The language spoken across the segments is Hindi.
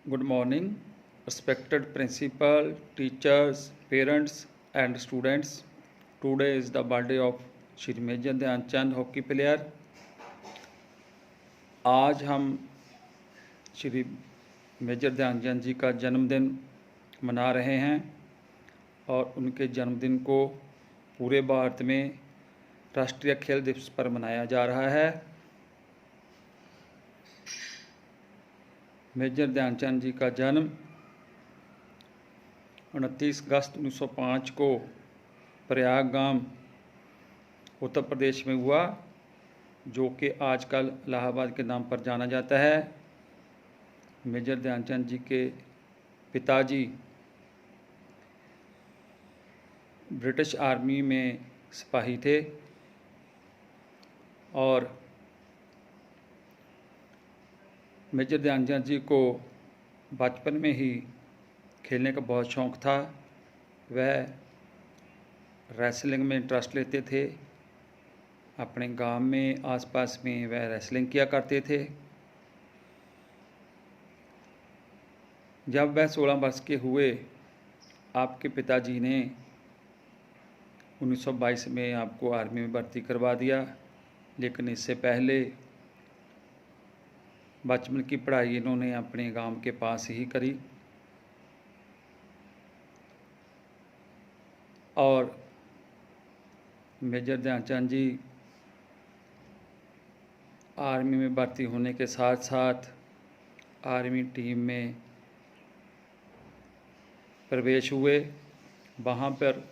Good morning, respected principal, teachers, parents, and students. Today is the birthday of Shri Major Dhyanchand hockey player. आज हम श्री मेजर ध्यानचंद जी का जन्मदिन मना रहे हैं और उनके जन्मदिन को पूरे भारत में राष्ट्रीय खेल दिवस पर मनाया जा रहा है। मेजर ध्यानचंद जी का जन्म 29 अगस्त 1905 को प्रयाग गांव उत्तर प्रदेश में हुआ, जो कि आजकल इलाहाबाद के नाम पर जाना जाता है। मेजर ध्यानचंद जी के पिताजी ब्रिटिश आर्मी में सिपाही थे और मेजर ध्यानचंद जी को बचपन में ही खेलने का बहुत शौक़ था। वह रेसलिंग में इंटरेस्ट लेते थे। अपने गांव में आसपास में वह रेसलिंग किया करते थे। जब वह 16 वर्ष के हुए, आपके पिताजी ने 1922 में आपको आर्मी में भर्ती करवा दिया, लेकिन इससे पहले बचपन की पढ़ाई इन्होंने अपने गांव के पास ही करी और मेजर ध्यानचंद जी आर्मी में भर्ती होने के साथ साथ आर्मी टीम में प्रवेश हुए। वहाँ पर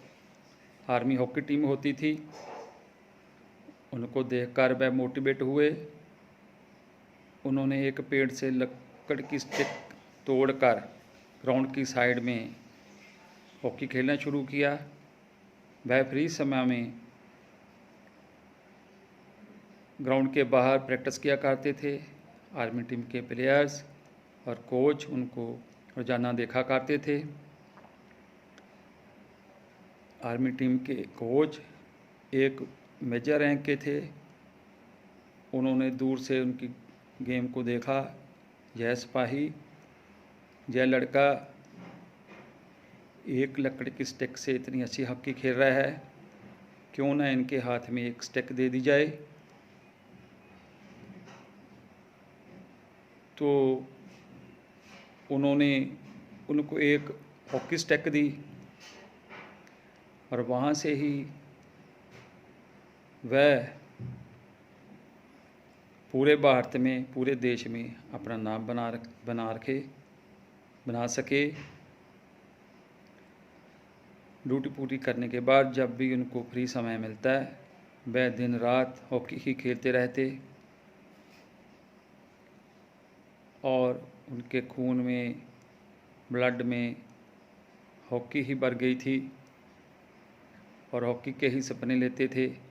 आर्मी हॉकी टीम होती थी। उनको देखकर वह मोटिवेट हुए। उन्होंने एक पेड़ से लकड़ की स्टिक तोड़कर ग्राउंड की साइड में हॉकी खेलना शुरू किया। वह फ्री समय में ग्राउंड के बाहर प्रैक्टिस किया करते थे। आर्मी टीम के प्लेयर्स और कोच उनको रोज़ाना देखा करते थे। आर्मी टीम के कोच एक मेजर रैंक के थे। उन्होंने दूर से उनकी गेम को देखा। यह सिपाही, यह लड़का एक लकड़ी की स्टिक से इतनी अच्छी हॉकी खेल रहा है, क्यों ना इनके हाथ में एक स्टिक दे दी जाए। तो उन्होंने उनको एक हॉकी स्टिक दी और वहाँ से ही वह पूरे भारत में, पूरे देश में अपना नाम बना सके। ड्यूटी पूरी करने के बाद जब भी उनको फ्री समय मिलता है, वह दिन रात हॉकी ही खेलते रहते और उनके खून में, ब्लड में हॉकी ही भर गई थी और हॉकी के ही सपने लेते थे।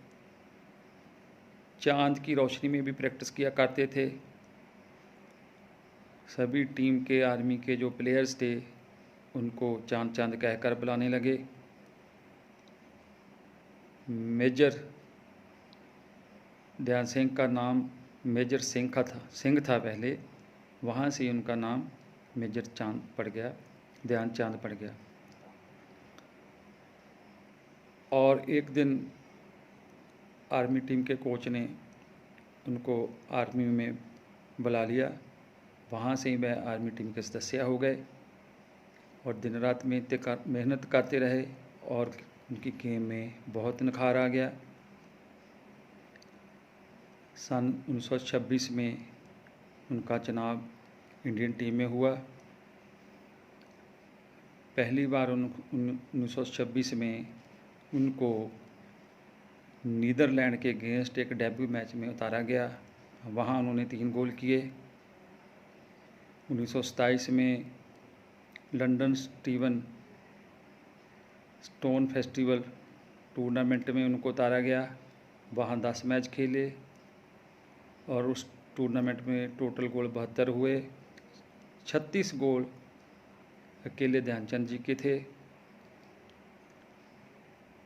चांद की रोशनी में भी प्रैक्टिस किया करते थे। सभी टीम के आर्मी के जो प्लेयर्स थे उनको चांद चांद कहकर बुलाने लगे। मेजर ध्यान सिंह का नाम मेजर सिंह था पहले। वहाँ से उनका नाम मेजर चांद पड़ गया, ध्यान चांद पड़ गया। और एक दिन आर्मी टीम के कोच ने उनको आर्मी में बुला लिया। वहाँ से ही वह आर्मी टीम के सदस्य हो गए और दिन रात मेहनत करते रहे और उनकी गेम में बहुत निखार आ गया। सन 1926 में उनका चुनाव इंडियन टीम में हुआ। पहली बार 1926 में उनको नीदरलैंड के अगेंस्ट एक डेब्यू मैच में उतारा गया। वहाँ उन्होंने 3 गोल किए। 1927 में लंदन स्टोन फेस्टिवल टूर्नामेंट में उनको उतारा गया। वहाँ 10 मैच खेले और उस टूर्नामेंट में टोटल गोल 72 हुए। 36 गोल अकेले ध्यानचंद जी के थे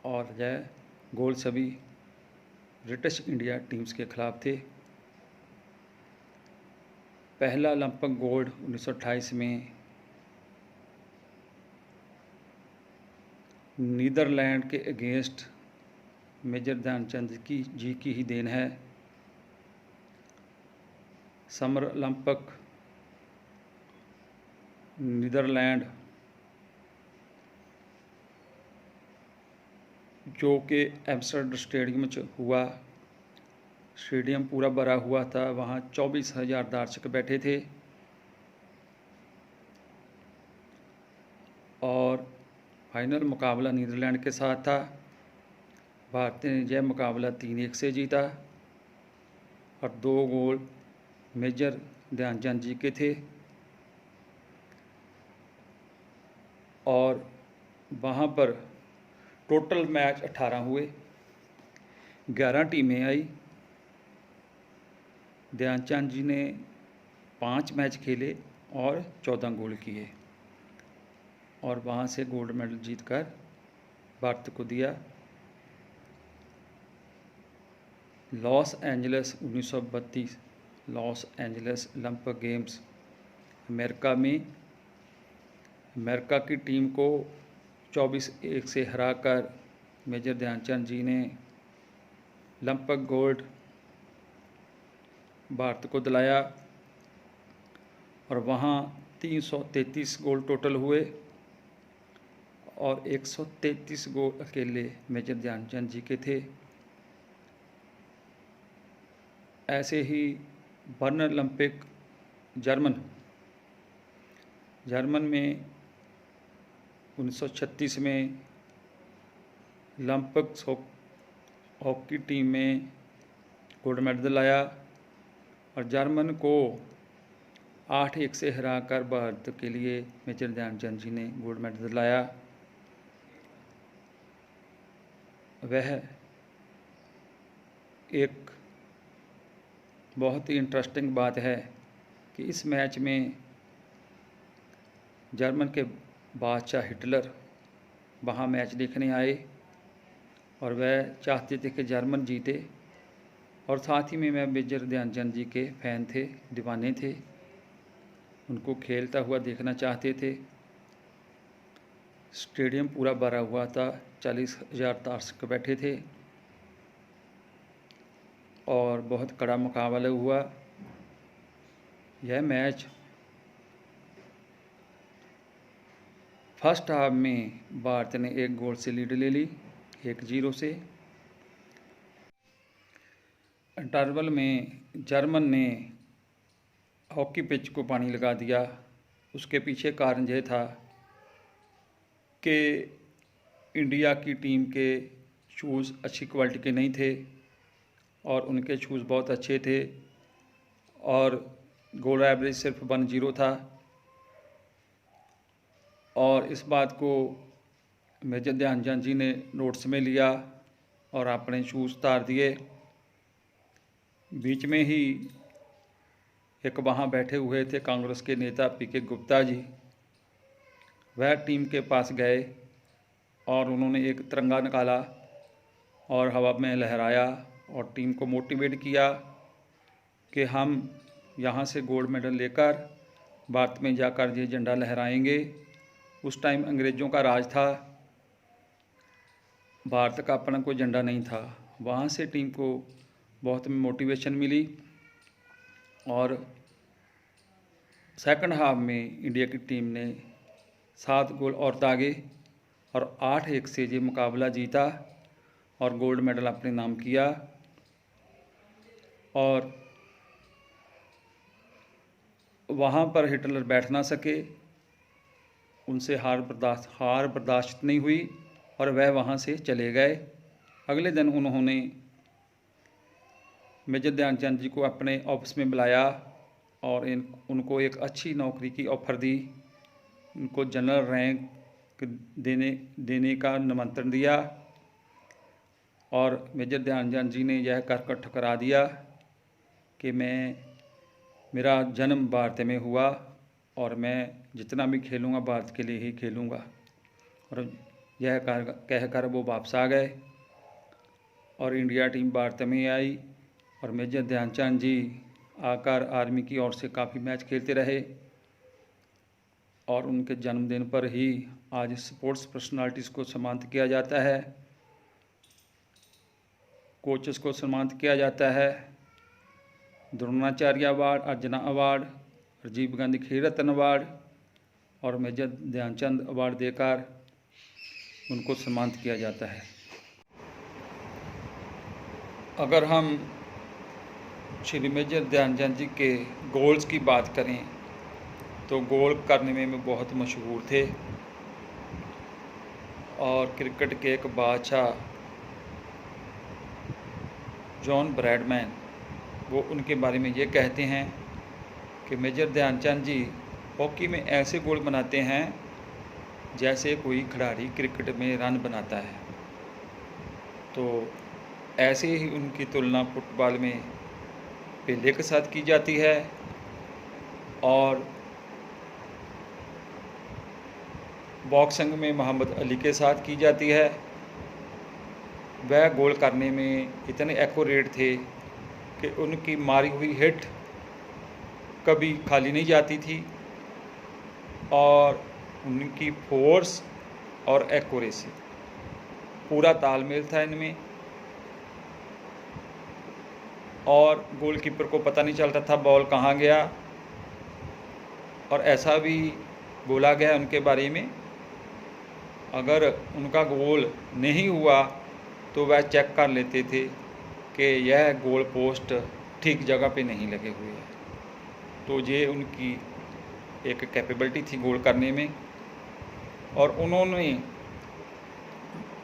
और यह गोल सभी ब्रिटिश इंडिया टीम्स के खिलाफ थे। पहला ओलंपिक गोल्ड 1928 में नीदरलैंड के अगेंस्ट मेजर ध्यानचंद जी की ही देन है। समर ओलंपिक नीदरलैंड जो कि एम्स्टरडम स्टेडियम च हुआ, स्टेडियम पूरा भरा हुआ था, वहाँ 24,000 दर्शक बैठे थे और फाइनल मुकाबला नीदरलैंड के साथ था। भारत ने यह मुकाबला 3-1 से जीता और 2 गोल मेजर ध्यानचंद जी के थे और वहाँ पर टोटल मैच 18 हुए, 11 टीमें आई। ध्यानचंद जी ने 5 मैच खेले और 14 गोल किए और वहाँ से गोल्ड मेडल जीतकर भारत को दिया। Los Angeles 1932 Los Angeles Olympic games America में अमेरिका की टीम को 24-1 से हराकर मेजर ध्यानचंद जी ने ओलंपिक गोल्ड भारत को दिलाया और वहाँ 333 गोल टोटल हुए और 133 गोल अकेले मेजर ध्यानचंद जी के थे। ऐसे ही बर्न ओलंपिक जर्मन में 1936 में ओलंपिक हॉकी टीम में गोल्ड मेडल दिलाया और जर्मन को 8-1 से हराकर भारत के लिए मेजर ध्यानचंद जी ने गोल्ड मेडल दिलाया। वह एक बहुत ही इंटरेस्टिंग बात है कि इस मैच में जर्मन के बादशाह हिटलर वहाँ मैच देखने आए और वह चाहते थे कि जर्मन जीते और साथ ही में वह मेजर ध्यानचंद जी के फ़ैन थे, दीवाने थे, उनको खेलता हुआ देखना चाहते थे। स्टेडियम पूरा भरा हुआ था, 40,000 दर्शक बैठे थे और बहुत कड़ा मुकाबला हुआ। यह मैच फर्स्ट हाफ में भारत ने 1 गोल से लीड ले ली 1-0 से। इंटरवल में जर्मन ने हॉकी पिच को पानी लगा दिया। उसके पीछे कारण यह था कि इंडिया की टीम के शूज़ अच्छी क्वालिटी के नहीं थे और उनके शूज़ बहुत अच्छे थे और गोल एवरेज सिर्फ 1-0 था और इस बात को मेजर ध्यानचंद जी ने नोट्स में लिया और अपने शूज़ उतार दिए। बीच में ही एक वहाँ बैठे हुए थे कांग्रेस के नेता पीके गुप्ता जी, वह टीम के पास गए और उन्होंने एक तिरंगा निकाला और हवा में लहराया और टीम को मोटिवेट किया कि हम यहाँ से गोल्ड मेडल लेकर भारत में जाकर ये झंडा लहराएंगे। उस टाइम अंग्रेज़ों का राज था, भारत का अपना कोई झंडा नहीं था। वहाँ से टीम को बहुत मोटिवेशन मिली और सेकंड हाफ में इंडिया की टीम ने 7 गोल और दागे और 8-1 से ये मुकाबला जीता और गोल्ड मेडल अपने नाम किया। और वहाँ पर हिटलर बैठ ना सके, उनसे हार बर्दाश्त नहीं हुई और वह वहाँ से चले गए। अगले दिन उन्होंने मेजर ध्यानचंद जी को अपने ऑफिस में बुलाया और उनको एक अच्छी नौकरी की ऑफ़र दी, उनको जनरल रैंक देने का निमंत्रण दिया और मेजर ध्यानचंद जी ने यह कर ठुकरा दिया कि मेरा जन्म भारत में हुआ और मैं जितना भी खेलूँगा भारत के लिए ही खेलूँगा। और यह कहकर वो वापस आ गए और इंडिया टीम भारत में आई और मेजर ध्यानचंद जी आकर आर्मी की ओर से काफ़ी मैच खेलते रहे और उनके जन्मदिन पर ही आज स्पोर्ट्स पर्सनालिटीज़ को सम्मानित किया जाता है, कोचेस को सम्मानित किया जाता है। द्रोणाचार्य अवार्ड, अर्जुना अवार्ड, राजीव गांधी खेल रत्न अवार्ड और मेजर ध्यानचंद अवार्ड देकर उनको सम्मानित किया जाता है। अगर हम श्री मेजर ध्यानचंद जी के गोल्स की बात करें तो गोल करने में बहुत मशहूर थे और क्रिकेट के एक बादशाह जॉन ब्रैडमैन वो उनके बारे में ये कहते हैं कि मेजर ध्यानचंद जी हॉकी में ऐसे गोल बनाते हैं जैसे कोई खिलाड़ी क्रिकेट में रन बनाता है। तो ऐसे ही उनकी तुलना फुटबॉल में पेले के साथ की जाती है और बॉक्सिंग में मोहम्मद अली के साथ की जाती है। वह गोल करने में इतने एक्यूरेट थे कि उनकी मारी हुई हिट कभी खाली नहीं जाती थी और उनकी फोर्स और एक्यूरेसी पूरा तालमेल था इनमें और गोलकीपर को पता नहीं चलता था बॉल कहाँ गया। और ऐसा भी बोला गया उनके बारे में, अगर उनका गोल नहीं हुआ तो वह चेक कर लेते थे कि यह गोल पोस्ट ठीक जगह पे नहीं लगे हुए हैं। तो ये उनकी एक कैपेबिलिटी थी गोल करने में। और उन्होंने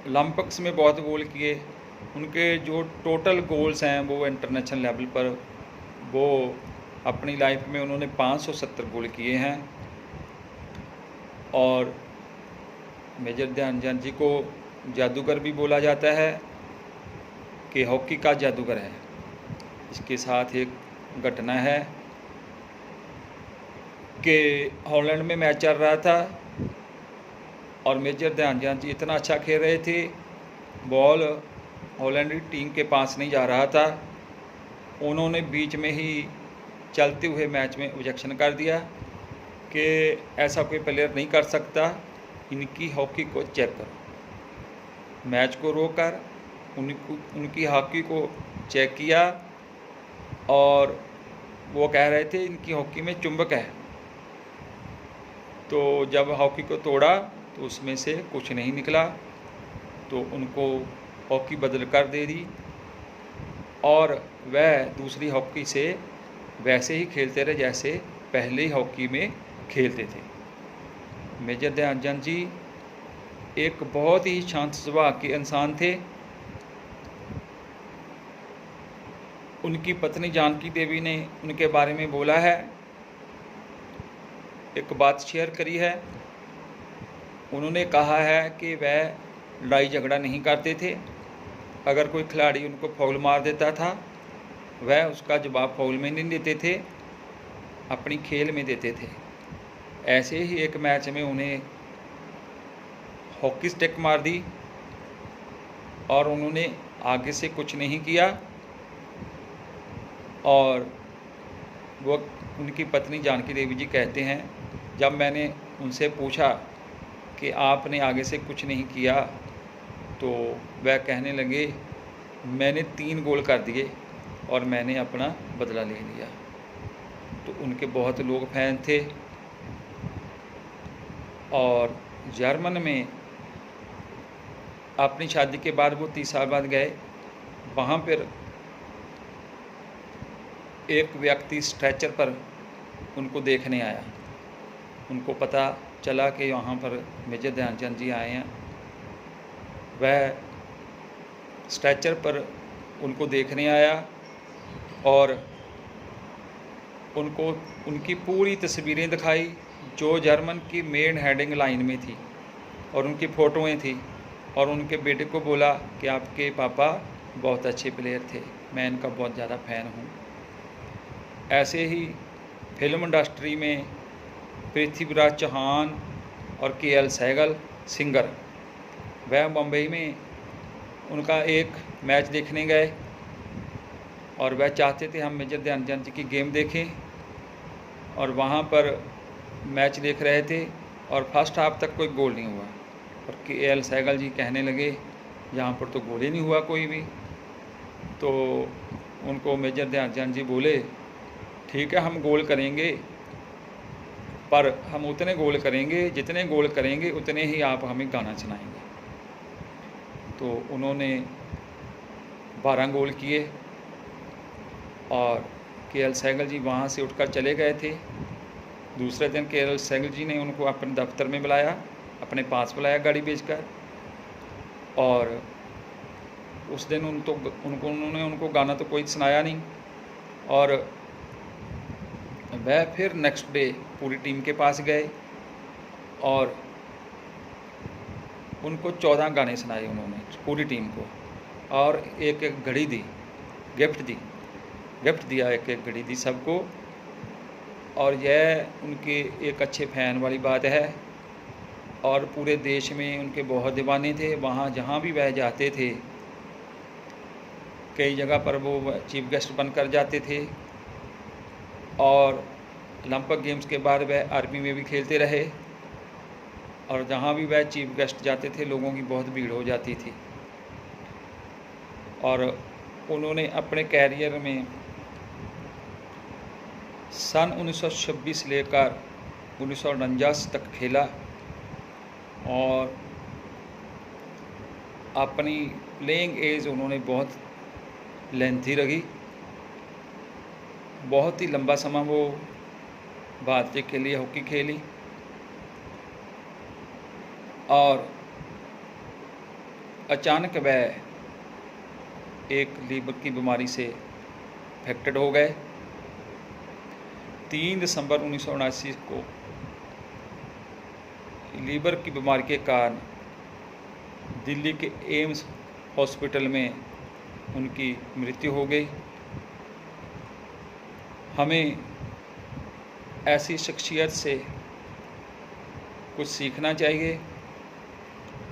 ओलंपिक्स में बहुत गोल किए। उनके जो टोटल गोल्स हैं वो इंटरनेशनल लेवल पर वो अपनी लाइफ में उन्होंने 570 गोल किए हैं। और मेजर ध्यानचंद जी को जादूगर भी बोला जाता है कि हॉकी का जादूगर है। इसके साथ एक घटना है कि हॉलैंड में मैच चल रहा था और मेजर ध्यानचंद जी इतना अच्छा खेल रहे थे, बॉल हॉलैंड की टीम के पास नहीं जा रहा था। उन्होंने बीच में ही चलते हुए मैच में ऑब्जेक्शन कर दिया कि ऐसा कोई प्लेयर नहीं कर सकता, इनकी हॉकी को चेक करो। मैच को रोककर उनकी हॉकी को चेक किया और वो कह रहे थे इनकी हॉकी में चुंबक है। तो जब हॉकी को तोड़ा तो उसमें से कुछ नहीं निकला, तो उनको हॉकी बदल कर दे दी और वह दूसरी हॉकी से वैसे ही खेलते रहे जैसे पहले ही हॉकी में खेलते थे। मेजर ध्यानचंद जी एक बहुत ही शांत स्वभाव के इंसान थे। उनकी पत्नी जानकी देवी ने उनके बारे में बोला है, एक बात शेयर करी है। उन्होंने कहा है कि वह लड़ाई झगड़ा नहीं करते थे। अगर कोई खिलाड़ी उनको फाउल मार देता था वह उसका जवाब फाउल में नहीं देते थे, अपनी खेल में देते थे। ऐसे ही एक मैच में उन्हें हॉकी स्टिक मार दी और उन्होंने आगे से कुछ नहीं किया। और वो उनकी पत्नी जानकी देवी जी कहते हैं, जब मैंने उनसे पूछा कि आपने आगे से कुछ नहीं किया तो वह कहने लगे मैंने 3 गोल कर दिए और मैंने अपना बदला ले लिया। तो उनके बहुत लोग फैन थे। और जर्मन में अपनी शादी के बाद वो 30 साल बाद गए। वहाँ पर एक व्यक्ति स्ट्रेचर पर उनको देखने आया। उनको पता चला कि यहाँ पर मेजर ध्यानचंद जी आए हैं। वह स्ट्रेचर पर उनको देखने आया और उनको उनकी पूरी तस्वीरें दिखाई जो जर्मन की मेन हेडिंग लाइन में थी और उनकी फ़ोटोएं थी। और उनके बेटे को बोला कि आपके पापा बहुत अच्छे प्लेयर थे, मैं इनका बहुत ज़्यादा फ़ैन हूँ। ऐसे ही फिल्म इंडस्ट्री में पृथ्वीराज चौहान और के.एल. सहगल सिंगर, वह मुंबई में उनका एक मैच देखने गए और वह चाहते थे हम मेजर ध्यानचंद जी की गेम देखें, और वहाँ पर मैच देख रहे थे और फर्स्ट हाफ तक कोई गोल नहीं हुआ। और KL सहगल जी कहने लगे यहाँ पर तो गोल ही नहीं हुआ कोई भी। तो उनको मेजर ध्यानचंद जी बोले, ठीक है हम गोल करेंगे, पर हम उतने गोल करेंगे, जितने गोल करेंगे उतने ही आप हमें गाना सुनाएंगे। तो उन्होंने 12 गोल किए और KL सहगल जी वहाँ से उठकर चले गए थे। दूसरे दिन KL सहगल जी ने उनको अपने दफ्तर में बुलाया, अपने पास बुलाया गाड़ी भेजकर, और उस दिन उन्होंने उनको गाना तो कोई सुनाया नहीं। और वह फिर नेक्स्ट डे पूरी टीम के पास गए और उनको 14 गाने सुनाए उन्होंने पूरी टीम को, और एक एक घड़ी दी, गिफ्ट दिया, एक एक घड़ी दी सबको। और यह उनके एक अच्छे फ़ैन वाली बात है, और पूरे देश में उनके बहुत दीवाने थे। वहाँ जहाँ भी वह जाते थे, कई जगह पर वो चीफ गेस्ट बनकर जाते थे, और ओलंपिक गेम्स के बाद वह आर्मी में भी खेलते रहे, और जहाँ भी वह चीफ गेस्ट जाते थे लोगों की बहुत भीड़ हो जाती थी। और उन्होंने अपने कैरियर में सन 1926 लेकर 1949 तक खेला, और अपनी प्लेइंग एज उन्होंने बहुत लेंथी रही। बहुत ही लंबा समय वो भारतीय के लिए हॉकी खेली, और अचानक वह एक लीवर की बीमारी से अफेक्टेड हो गए। 3 दिसंबर 1979 को लीवर की बीमारी के कारण दिल्ली के एम्स हॉस्पिटल में उनकी मृत्यु हो गई। हमें ऐसी शख्सियत से कुछ सीखना चाहिए,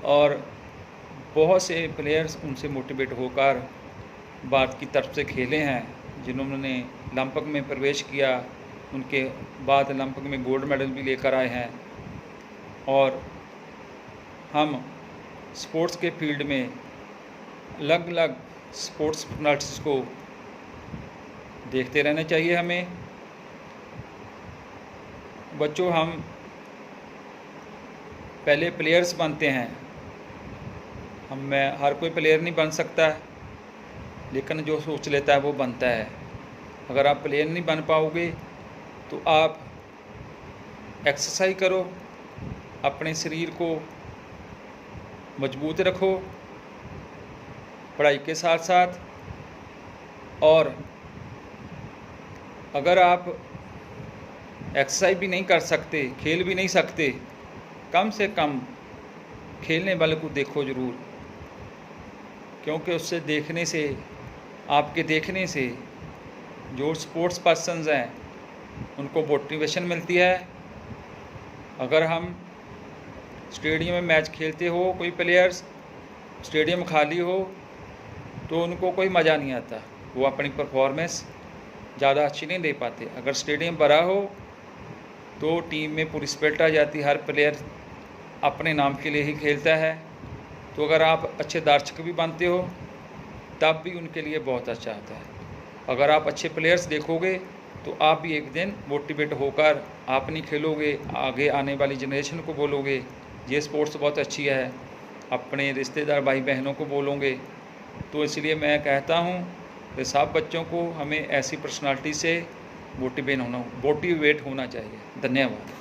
और बहुत से प्लेयर्स उनसे मोटिवेट होकर भारत की तरफ से खेले हैं, जिन्होंने ओलंपिक में प्रवेश किया, उनके बाद ओलंपिक में गोल्ड मेडल भी लेकर आए हैं। और हम स्पोर्ट्स के फील्ड में अलग अलग स्पोर्ट्स पर्सनालिटीज़ को देखते रहना चाहिए हमें। बच्चों, हम पहले प्लेयर्स बनते हैं, हर कोई प्लेयर नहीं बन सकता, लेकिन जो सोच लेता है वो बनता है। अगर आप प्लेयर नहीं बन पाओगे तो आप एक्सरसाइज करो, अपने शरीर को मजबूत रखो पढ़ाई के साथ साथ। और अगर आप एक्सरसाइज भी नहीं कर सकते, खेल भी नहीं सकते, कम से कम खेलने वाले को देखो ज़रूर, क्योंकि उससे देखने से, आपके देखने से जो स्पोर्ट्स पर्सन्स हैं उनको मोटिवेशन मिलती है। अगर हम स्टेडियम में मैच खेलते हो, कोई प्लेयर्स स्टेडियम खाली हो तो उनको कोई मज़ा नहीं आता, वो अपनी परफॉर्मेंस ज़्यादा अच्छी नहीं दे पाते। अगर स्टेडियम भरा हो तो टीम में पूरी स्पिरिट आ जाती है, हर प्लेयर अपने नाम के लिए ही खेलता है। तो अगर आप अच्छे दर्शक भी बनते हो तब भी उनके लिए बहुत अच्छा आता है। अगर आप अच्छे प्लेयर्स देखोगे तो आप भी एक दिन मोटिवेट होकर आप नहीं खेलोगे, आगे आने वाली जनरेशन को बोलोगे ये स्पोर्ट्स बहुत अच्छी है, अपने रिश्तेदार भाई बहनों को बोलोगे। तो इसलिए मैं कहता हूँ कि सब बच्चों को हमें ऐसी पर्सनालिटी से मोटिवेट होना चाहिए। धन्यवाद।